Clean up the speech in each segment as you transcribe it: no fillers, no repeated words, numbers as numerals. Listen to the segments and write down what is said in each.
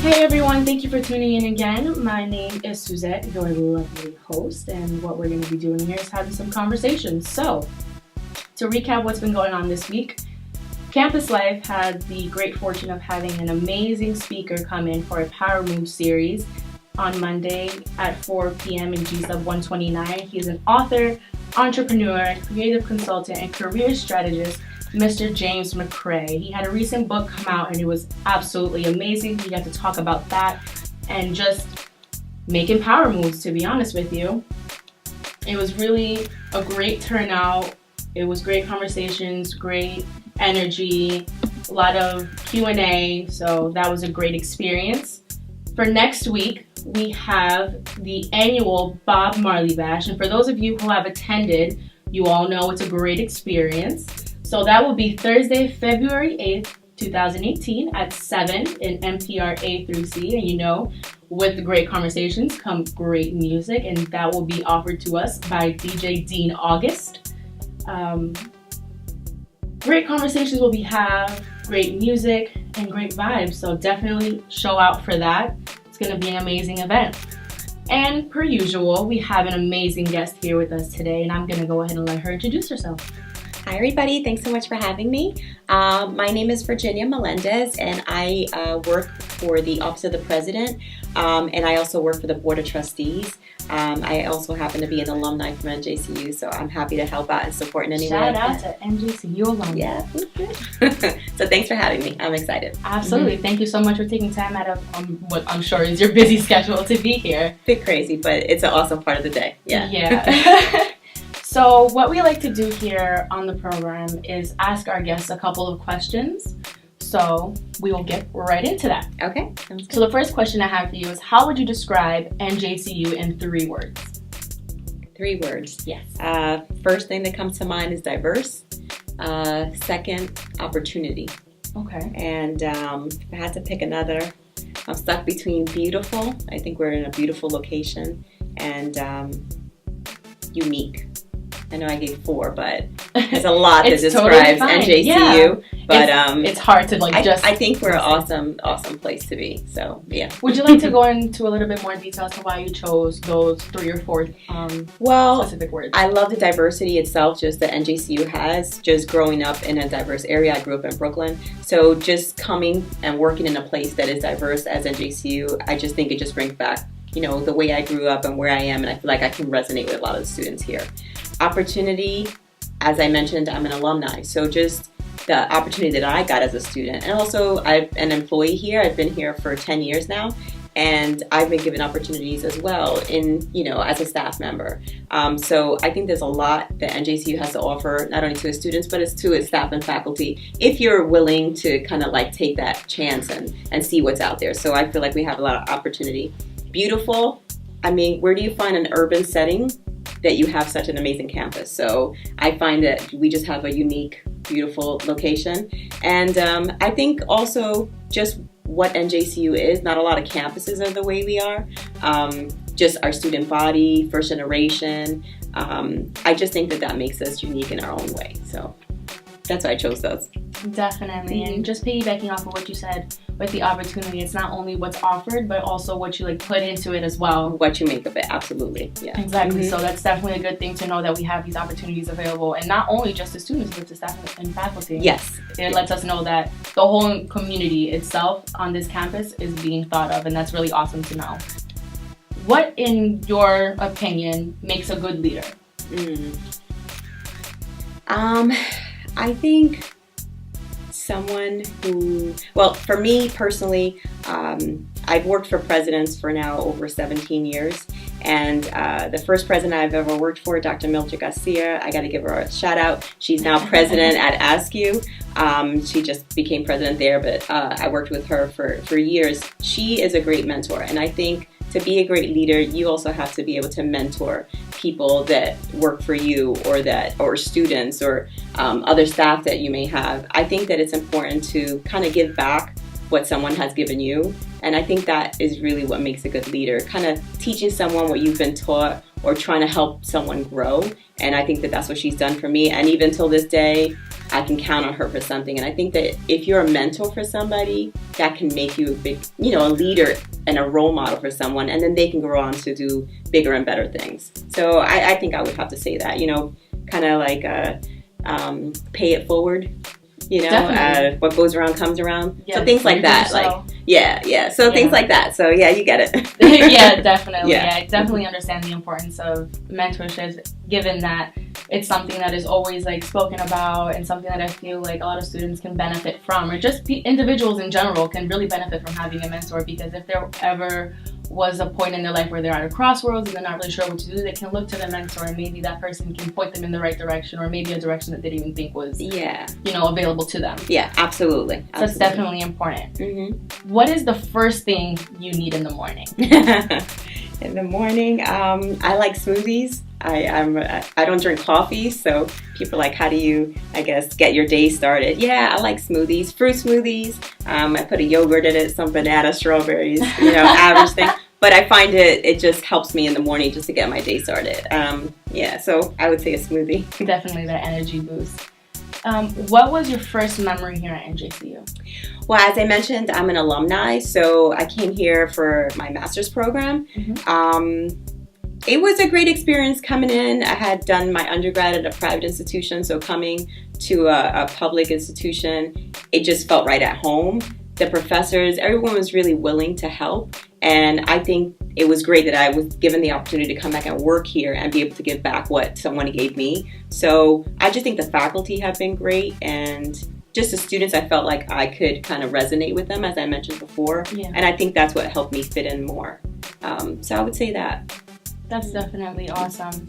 Hey everyone, thank you for tuning in again. My name is Suzette, your lovely host, and what we're going to be doing here is having some conversations. So, to recap what's been going on this week, Campus Life had the great fortune of having an amazing speaker come in for a Power Move series on Monday at 4 p.m. in G-Sub 129. He's an author, entrepreneur, creative consultant, and career strategist, Mr. James McCrae. He had a recent book come out and it was absolutely amazing. We got to talk about that and just making power moves, to be honest with you. It was really a great turnout. It was great conversations, great energy, a lot of Q&A, so that was a great experience. For next week, we have the annual Bob Marley Bash, and for those of you who have attended, you all know it's a great experience. So that will be Thursday, February 8th, 2018 at 7 in MTR A through C. And you know, with the great conversations come great music, and that will be offered to us by DJ Dean August. Great conversations will be had, great music, and great vibes. So definitely show out for that. It's going to be an amazing event. And per usual, we have an amazing guest here with us today, and I'm going to go ahead and let her introduce herself. Hi everybody, thanks so much for having me. My name is Virginia Melendez and I work for the Office of the President and I also work for the Board of Trustees. I also happen to be an alumni from NJCU, so I'm happy to help out and support in any way. Shout out to NJCU alumni. Yeah, so thanks for having me. I'm excited. Absolutely. Thank you so much for taking time out of what I'm sure is your busy schedule to be here. Bit crazy, but it's an awesome part of the day. Yeah. So what we like to do here on the program is ask our guests a couple of questions. So we will get right into that. Okay. So the first question I have for you is, how would you describe NJCU in 3 words? 3 words. Yes. First thing that comes to mind is diverse. Second, opportunity. Okay. And if I had to pick another, I'm stuck between beautiful. I think we're in a beautiful location, and unique. I know I gave 4, but there's a lot that describes NJCU. Yeah. But it's hard to just. I think we're an awesome place to be. So yeah. Would you like to go into a little bit more detail as to why you chose those 3 or 4 specific words? I love the diversity itself, just that NJCU has. Just growing up in a diverse area, I grew up in Brooklyn. So just coming and working in a place that is diverse as NJCU, I just think it just brings back, you know, the way I grew up and where I am, and I feel like I can resonate with a lot of the students here. Opportunity, as I mentioned, I'm an alumni, so just the opportunity that I got as a student, and also I'm an employee here. I've been here for 10 years now, and I've been given opportunities as well as a staff member. So I think there's a lot that NJCU has to offer, not only to its students, but it's to its staff and faculty, if you're willing to kind of take that chance and see what's out there. So I feel like we have a lot of opportunity. Beautiful, I mean, where do you find an urban setting that you have such an amazing campus? So I find that we just have a unique, beautiful location. And I think also just what NJCU is, not a lot of campuses are the way we are. Just our student body, first generation. I just think that makes us unique in our own way. So that's why I chose those. Definitely. Mm-hmm. And just piggybacking off of what you said with the opportunity, it's not only what's offered, but also what you put into it as well. What you make of it, absolutely. Yeah. Exactly. Mm-hmm. So that's definitely a good thing to know that we have these opportunities available, and not only just to students, but to staff and faculty. Yes. It lets us know that the whole community itself on this campus is being thought of, and that's really awesome to know. What, in your opinion, makes a good leader? I think someone who, well, for me personally, I've worked for presidents for now over 17 years. And the first president I've ever worked for, Dr. Mildred Garcia, I got to give her a shout out. She's now president at ASCU. She just became president there, but I worked with her for years. She is a great mentor, and I think to be a great leader, you also have to be able to mentor people that work for you, or students, or other staff that you may have. I think that it's important to kind of give back what someone has given you, and I think that is really what makes a good leader, kind of teaching someone what you've been taught or trying to help someone grow. And I think that that's what she's done for me, and even till this day, I can count on her for something. And I think that if you're a mentor for somebody, that can make you a big, a leader and a role model for someone, and then they can go on to do bigger and better things. So I think I would have to say that, kind of like pay it forward. What goes around comes around. Yeah, so things like that. So things like that. So yeah, you get it. Yeah, definitely. Yeah, I definitely understand the importance of mentorships, given that it's something that is always like spoken about and something that I feel like a lot of students can benefit from, or just individuals in general can really benefit from having a mentor, because if there ever was a point in their life where they're at a crossroads and they're not really sure what to do, they can look to their mentor, and maybe that person can point them in the right direction, or maybe a direction that they didn't even think was available to them. Yeah, absolutely. So it's definitely important. Mm-hmm. What is the first thing you need in the morning? In the morning, I like smoothies. I don't drink coffee, so people are like, how do you, get your day started? Yeah, I like smoothies, fruit smoothies. I put a yogurt in it, some banana, strawberries, average thing. But I find it just helps me in the morning just to get my day started. So I would say a smoothie. Definitely that energy boost. What was your first memory here at NJCU? Well, as I mentioned, I'm an alumni, so I came here for my master's program. Mm-hmm. It was a great experience coming in. I had done my undergrad at a private institution, so coming to a public institution, it just felt right at home. The professors, everyone was really willing to help, and I think it was great that I was given the opportunity to come back and work here and be able to give back what someone gave me. So I just think the faculty have been great, and just the students, I felt like I could kind of resonate with them, as I mentioned before, and I think that's what helped me fit in more. So I would say that. That's definitely awesome.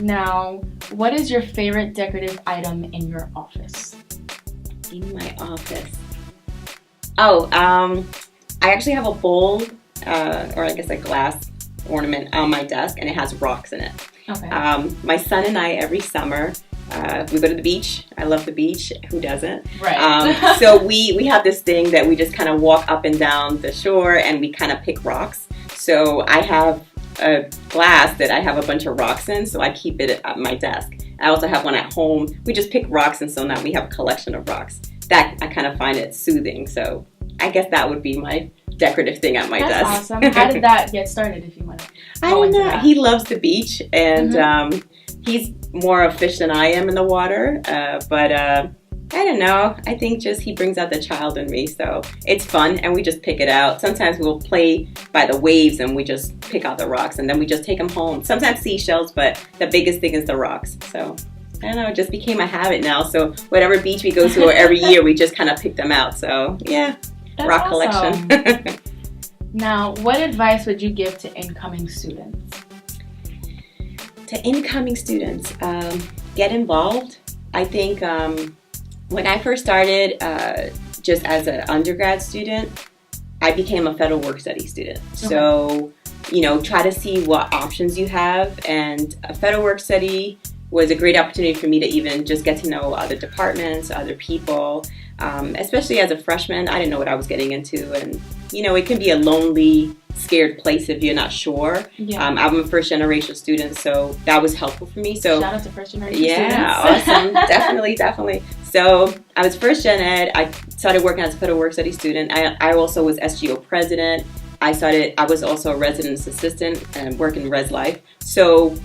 Now, what is your favorite decorative item in your office? In my office? I actually have a bowl, or I guess a glass ornament on my desk, and it has rocks in it. Okay. My son and I, every summer, we go to the beach. I love the beach. Who doesn't? Right. So we have this thing that we just kind of walk up and down the shore, and we kind of pick rocks. So I have a glass that I have a bunch of rocks in, so I keep it at my desk. I also have one at home. We just pick rocks, and so now we have a collection of rocks. That I kind of find it soothing. So I guess that would be my decorative thing at my desk. That's awesome. How did that get started, if you want to go into that? He loves the beach, and he's more a fish than I am in the water. But I don't know. I think just he brings out the child in me, so it's fun, and we just pick it out. Sometimes we'll play by the waves, and we just pick out the rocks, and then we just take them home. Sometimes seashells, but the biggest thing is the rocks. So I don't know. It just became a habit now. So whatever beach we go to every year, we just kind of pick them out. So yeah, that's rock awesome. collection. Now, what advice would you give to incoming students? To incoming students, get involved. I think when I first started, just as an undergrad student, I became a federal work study student. Okay. So, try to see what options you have. And a federal work study was a great opportunity for me to even just get to know other departments, other people. Especially as a freshman, I didn't know what I was getting into. And, it can be a lonely, scared place if you're not sure. Yeah. I'm a first generation student, so that was helpful for me. So shout out to first generation students. Awesome. Definitely. So I was first gen ed. I started working as a federal work study student. I also was SGO president. I was also a residence assistant and work in Res Life. So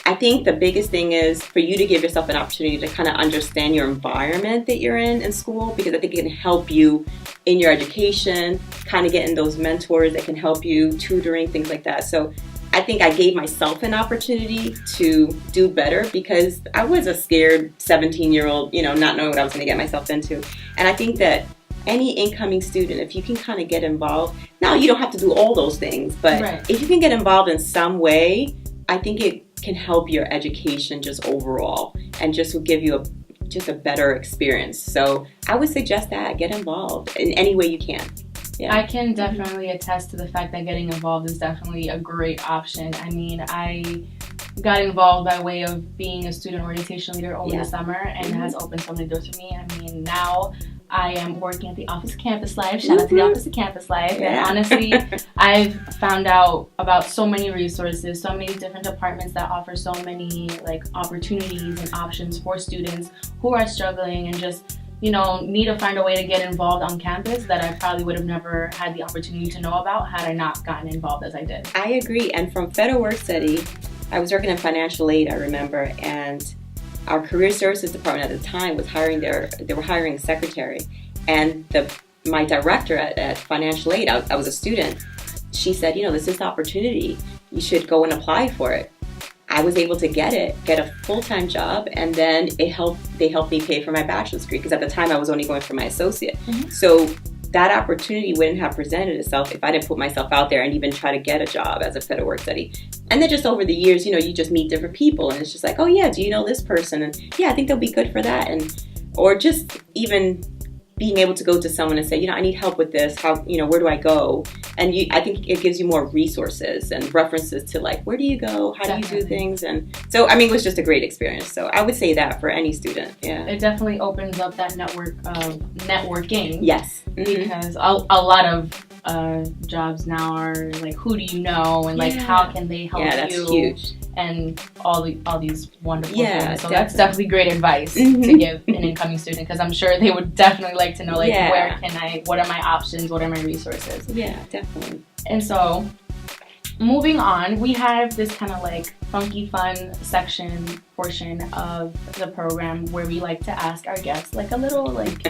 I think the biggest thing is for you to give yourself an opportunity to kind of understand your environment that you're in school, because I think it can help you in your education, kind of getting those mentors that can help you, tutoring, things like that. So I think I gave myself an opportunity to do better, because I was a scared 17-year-old, not knowing what I was going to get myself into. And I think that any incoming student, if you can kind of get involved, now you don't have to do all those things, but if you can get involved in some way, I think it can help your education just overall, and just will give you a better experience. So I would suggest that get involved in any way you can. Yeah. I can definitely attest to the fact that getting involved is definitely a great option. I mean, I got involved by way of being a student orientation leader over the summer, and it has opened so many doors for me. I mean, now I am working at the Office of Campus Life. Shout out to the Office of Campus Life. Yeah. And honestly, I've found out about so many resources, so many different departments that offer so many like opportunities and options for students who are struggling and just, you know, need to find a way to get involved on campus that I probably would have never had the opportunity to know about had I not gotten involved as I did. I agree. And from Federal Work Study, I was working in financial aid, I remember, and our career services department at the time was they were hiring a secretary. And my director at financial aid, I was a student, she said, you know, this is the opportunity. You should go and apply for it. I was able to get a full-time job, and then they helped me pay for my bachelor's degree, because at the time I was only going for my associate. Mm-hmm. So that opportunity wouldn't have presented itself if I didn't put myself out there and even try to get a job as a federal work study. And then just over the years, you know, you just meet different people, and it's just like, oh yeah, do you know this person? And yeah, I think they'll be good for that. And or just even being able to go to someone and say, you know, I need help with this. How, you know, where do I go? And I think it gives you more resources and references to like, where do you go? How do you do things? And so, I mean, it was just a great experience. So I would say that for any student. Yeah. It definitely opens up that networking. Yes. Mm-hmm. Because a lot of jobs now are like, who do you know? And like, how can they help you? Yeah, that's huge. And all these wonderful things. So definitely. That's definitely great advice to give an incoming student, because I'm sure they would definitely like to know, like, what are my options? What are my resources? Yeah, definitely. And so, moving on, we have this kind of like funky fun portion of the program where we like to ask our guests like a little like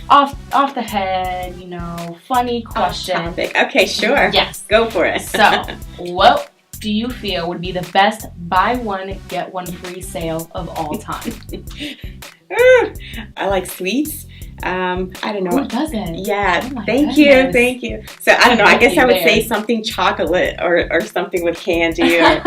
off the head, you know, funny question. Off topic. Okay, sure. Yes. Go for it. So, what do you feel would be the best buy one, get one free sale of all time? I like sweets. I don't know. Who doesn't? Yeah, Thank you. So I don't know. I guess I would say something chocolate or something with candy, or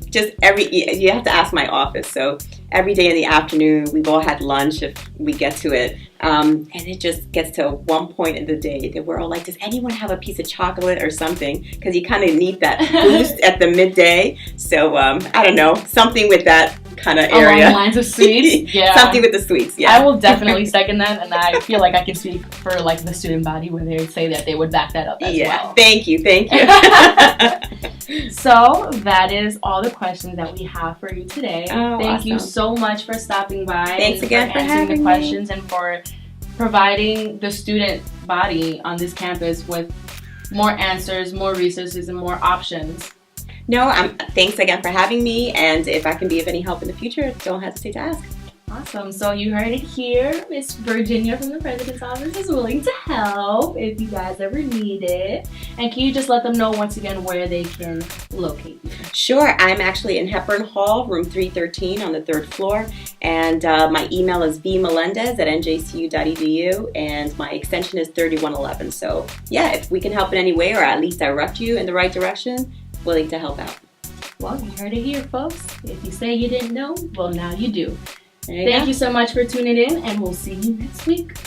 just you have to ask my office. So every day in the afternoon, we've all had lunch if we get to it. And it just gets to one point in the day that we're all like, does anyone have a piece of chocolate or something? Because you kind of need that boost at the midday. So I don't know, something with that kind of area. Along the lines of sweets? Yeah. Something with the sweets, yeah. I will definitely second that, and I feel like I can speak for like the student body where they would say that they would back that up as well. Thank you. So that is all the questions that we have for you today. Thank you so much for stopping by. Thanks again for answering the questions and for providing the student body on this campus with more answers, more resources, and more options. No, thanks again for having me, and if I can be of any help in the future, don't hesitate to ask. Awesome. So you heard it here. Miss Virginia from the President's Office is willing to help if you guys ever need it. And can you just let them know once again where they can locate you? Sure. I'm actually in Hepburn Hall, room 313 on the 3rd floor. And my email is vmelendez@njcu.edu, and my extension is 3111. So yeah, if we can help in any way, or at least direct you in the right direction, willing to help out. Well, you heard it here, folks. If you say you didn't know, well, now you do. Thank you so much for tuning in, and we'll see you next week.